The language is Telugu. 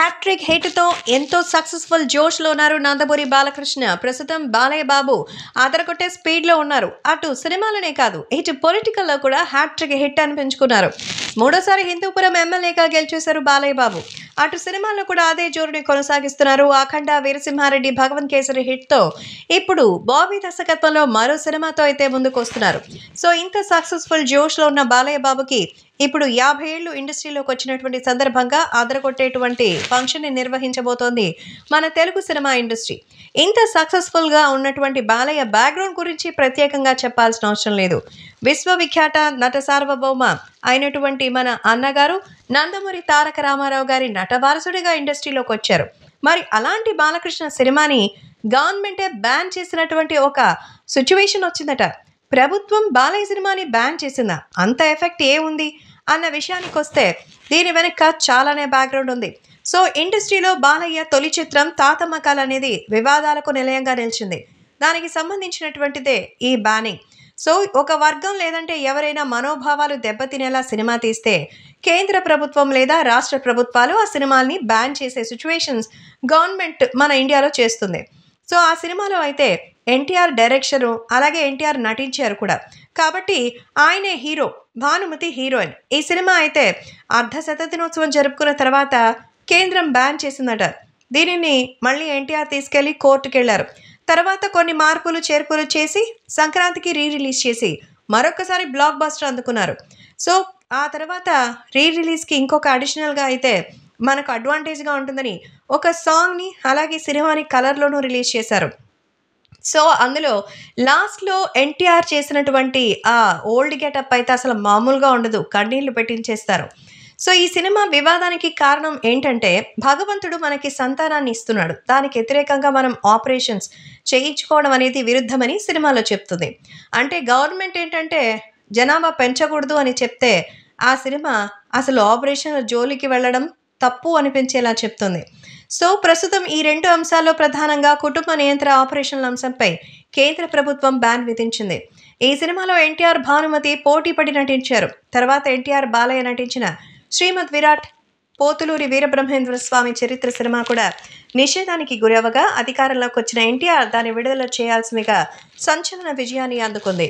హ్యాట్రిక్ హిట్‌తో ఎంతో సక్సెస్‌ఫుల్ జోష్‌లో ఉన్నారు నందమూరి బాలకృష్ణ. ప్రస్తుతం బాలయ్య బాబు అదరగొట్టే స్పీడ్‌లో ఉన్నారు. అటు సినిమాలోనే కాదు, ఇటు పొలిటికల్‌లో కూడా హ్యాట్రిక్ హిట్ అనిపించుకున్నారు. మూడోసారి హిందూపురం ఎమ్మెల్యేగా గెలిచేశారు బాలయ్య బాబు. అటు సినిమాల్లో కూడా అదే జోరుని కొనసాగిస్తున్నారు. అఖండ, వీరసింహారెడ్డి, భగవంత్ కేసరి హిట్‌తో ఇప్పుడు బాబీ దర్శకత్వంలో మరో సినిమాతో అయితే ముందుకొస్తున్నారు. సో ఇంత సక్సెస్‌ఫుల్ జోష్‌లో ఉన్న బాలయ్య బాబుకి ఇప్పుడు 50 ఏళ్ళు ఇండస్ట్రీలోకి వచ్చినటువంటి సందర్భంగా అదరగొట్టేటువంటి ఫంక్షన్ని నిర్వహించబోతోంది మన తెలుగు సినిమా ఇండస్ట్రీ. ఇంత సక్సెస్ఫుల్గా ఉన్నటువంటి బాలయ్య బ్యాక్గ్రౌండ్ గురించి ప్రత్యేకంగా చెప్పాల్సిన అవసరం లేదు. విశ్వవిఖ్యాత నట సార్వభౌమ అయినటువంటి మన అన్నగారు నందమూరి తారక రామారావు గారి నట వారసుడిగా ఇండస్ట్రీలోకి వచ్చారు. మరి అలాంటి బాలకృష్ణ సినిమాని గవర్నమెంటే బ్యాన్ చేసినటువంటి ఒక సిచ్యువేషన్ వచ్చిందట. ప్రభుత్వం బాలయ్య సినిమాని బ్యాన్ చేసిందా? అంత ఎఫెక్ట్ ఏముంది అన్న విషయానికి వస్తే దీని వెనక చాలానే బ్యాక్గ్రౌండ్ ఉంది. సో ఇండస్ట్రీలో బాలయ్య తొలి చిత్రం తాతమ్మ కళ అనేది వివాదాలకు నిలయంగా నిలిచింది. దానికి సంబంధించినటువంటిదే ఈ బ్యానింగ్. సో ఒక వర్గం లేదంటే ఎవరైనా మనోభావాలు దెబ్బతినేలా సినిమా తీస్తే కేంద్ర ప్రభుత్వం లేదా రాష్ట్ర ప్రభుత్వాలు ఆ సినిమాల్ని బ్యాన్ చేసే సిచ్యువేషన్స్ గవర్నమెంట్ మన ఇండియాలో చేస్తుంది. సో ఆ సినిమాలో అయితే ఎన్టీఆర్ డైరెక్షను, అలాగే ఎన్టీఆర్ నటించారు కూడా. కాబట్టి ఆయనే హీరో, భానుమతి హీరోయిన్. ఈ సినిమా అయితే అర్ధశత దినోత్సవం జరుపుకున్న తర్వాత కేంద్రం బ్యాన్ చేసిందట. దీనిని మళ్ళీ ఎన్టీఆర్ తీసుకెళ్లి కోర్టుకెళ్లారు. తర్వాత కొన్ని మార్పులు చేర్పులు చేసి సంక్రాంతికి రిలీజ్ చేసి మరొకసారి బ్లాక్ బస్టర్ అందుకున్నారు. సో ఆ తర్వాత రిలీజ్కి ఇంకొక అడిషనల్గా అయితే మనకు అడ్వాంటేజ్గా ఉంటుందని ఒక సాంగ్ని అలాగే సినిమాని కలర్లోనూ రిలీజ్ చేశారు. సో అందులో లాస్ట్లో ఎన్టీఆర్ చేసినటువంటి ఆ ఓల్డ్ గెటప్ అయితే అసలు మామూలుగా ఉండదు, కన్నీళ్లు పెట్టించేస్తారు. సో ఈ సినిమా వివాదానికి కారణం ఏంటంటే భగవంతుడు మనకి సంతానాన్ని ఇస్తున్నాడు, దానికి వ్యతిరేకంగా మనం ఆపరేషన్స్ చేయించుకోవడం అనేది విరుద్ధమని సినిమాలో చెప్తుంది. అంటే గవర్నమెంట్ ఏంటంటే జనాభా పెంచకూడదు అని చెప్తే ఆ సినిమా అసలు ఆపరేషన్ జోలికి వెళ్ళడం తప్పు అనిపించేలా చెప్తుంది. సో ప్రస్తుతం ఈ రెండు అంశాల్లో ప్రధానంగా కుటుంబ నియంత్రణ ఆపరేషన్ల అంశంపై కేంద్ర ప్రభుత్వం బ్యాన్ విధించింది. ఈ సినిమాలో ఎన్టీఆర్, భానుమతి పోటీ పడి నటించారు. తర్వాత ఎన్టీఆర్, బాలయ్య నటించిన శ్రీమద్ విరాట్ పోతులూరి వీరబ్రహ్మేంద్ర స్వామి చరిత్ర సినిమా కూడా నిషేధానికి గురవగా అధికారంలోకి వచ్చిన ఎన్టీఆర్ దాన్ని విడుదల చేయాల్సిందిగా సంచలన విజయాన్ని అందుకుంది.